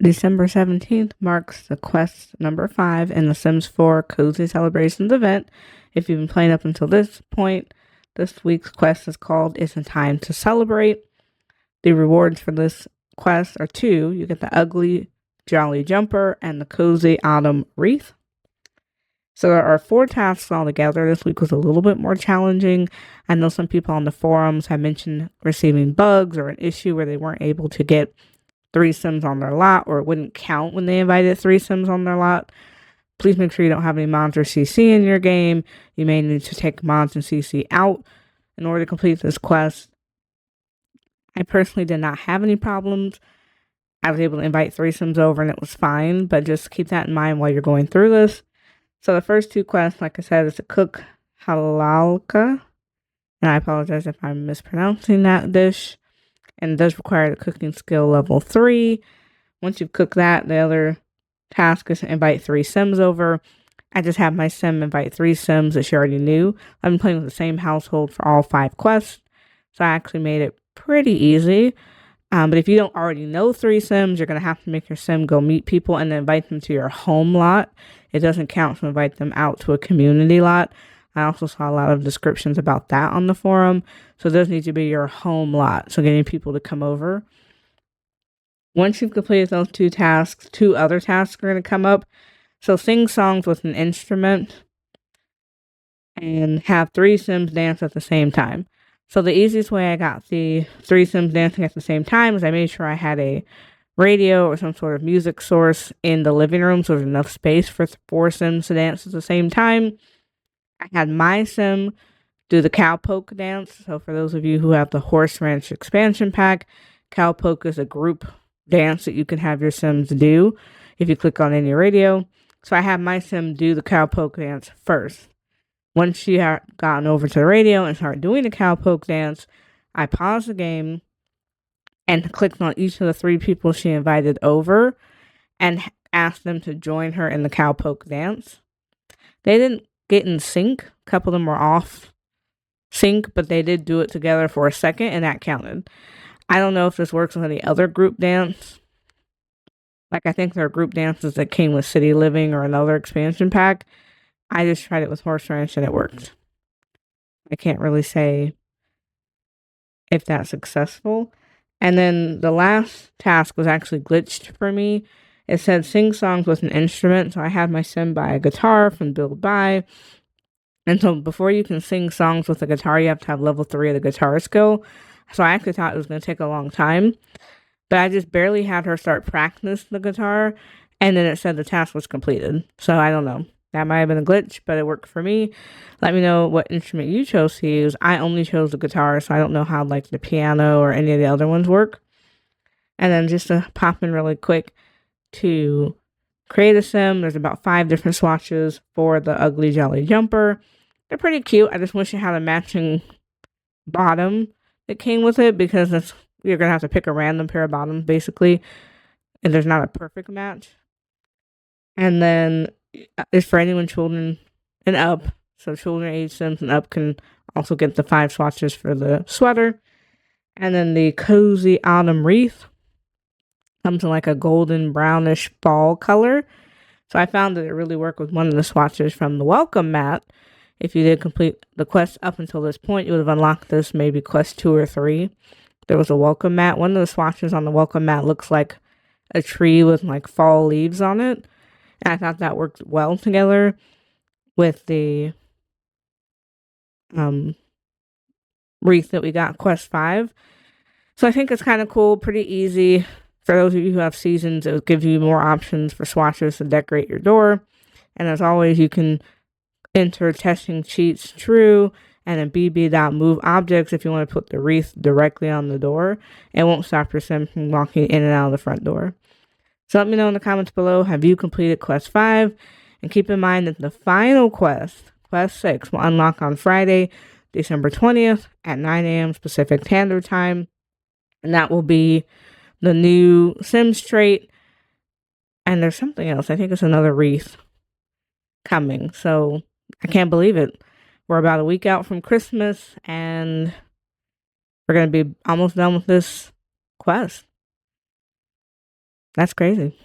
December 17th marks the quest number 5 in the Sims 4 Cozy Celebrations event. If you've been playing up until this point, this week's quest is called It's a Time to Celebrate. The rewards for this quest are two. You get the ugly Jolly Jumper and the Cozy Autumn Wreath. So there are 4 tasks altogether. This week was a little bit more challenging. I know some people on the forums have mentioned receiving bugs or an issue where they weren't able to get 3 Sims on their lot, or it wouldn't count when they invited 3 Sims on their lot. Please make sure you don't have any mods or CC in your game. You may need to take mods and CC out in order to complete this quest. I personally did not have any problems. I was able to invite 3 Sims over and it was fine, but just keep that in mind while you're going through this. So the first 2 quests, like I said, is to cook halalka, and I apologize if I'm mispronouncing that dish, and it does require the cooking skill level 3. Once you've cooked that, the other task is to invite 3 Sims over. I just have my Sim invite 3 Sims that she already knew. I've been playing with the same household for all 5 quests, so I actually made it pretty easy. But if you don't already know 3 Sims, you're going to have to make your Sim go meet people and then invite them to your home lot. It doesn't count to invite them out to a community lot. I also saw a lot of descriptions about that on the forum. So it does need to be your home lot. So getting people to come over. Once you've completed those 2 tasks, 2 other tasks are going to come up. So sing songs with an instrument and have 3 Sims dance at the same time. So the easiest way I got the 3 Sims dancing at the same time is I made sure I had a radio or some sort of music source in the living room so there's enough space for 4 Sims to dance at the same time. I had my Sim do the cowpoke dance. So for those of you who have the Horse Ranch expansion pack, cowpoke is a group dance that you can have your Sims do if you click on any radio. So I had my Sim do the cowpoke dance first. Once she had gotten over to the radio and started doing the cowpoke dance, I paused the game and clicked on each of the 3 people she invited over and asked them to join her in the cowpoke dance. They didn't get in sync. A couple of them were off sync, but they did do it together for a second, and that counted. I don't know if this works with any other group dance. Like, I think there are group dances that came with City Living or another expansion pack. I just tried it with Horse Ranch and it worked. I can't really say if that's successful. And then the last task was actually glitched for me. It said sing songs with an instrument, so I had my Sim buy a guitar from Build By. And so before you can sing songs with a guitar, you have to have level 3 of the guitar skill. So I actually thought it was going to take a long time. But I just barely had her start practice the guitar, and then it said the task was completed. So I don't know. That might have been a glitch, but it worked for me. Let me know what instrument you chose to use. I only chose the guitar, so I don't know how like the piano or any of the other ones work. And then just to pop in really quick to create a Sim, there's about 5 different swatches for the Ugly Jolly Jumper. They're pretty cute. I just wish it had a matching bottom that came with it because you're going to have to pick a random pair of bottoms basically, and there's not a perfect match. And then it's for anyone children and up. So children age Sims and up can also get the 5 swatches for the sweater. And then the Cozy Autumn Wreath comes in like a golden brownish fall color. So I found that it really worked with one of the swatches from the welcome mat. If you did complete the quest up until this point, you would have unlocked this maybe quest 2 or 3. There was a welcome mat. One of the swatches on the welcome mat looks like a tree with like fall leaves on it. And I thought that worked well together with the wreath that we got quest 5. So I think it's kind of cool, pretty easy. For those of you who have seasons, it will give you more options for swatches to decorate your door. And as always, you can enter testing cheats true and then bb.move objects if you want to put the wreath directly on the door. It won't stop your Sim from walking in and out of the front door. So let me know in the comments below, have you completed quest 5? And keep in mind that the final quest, quest 6, will unlock on Friday, December 20th at 9 a.m. Pacific Standard Time. And that will be the new Sims trait. And there's something else. I think it's another wreath coming. So I can't believe it. We're about a week out from Christmas and we're going to be almost done with this quest. That's crazy.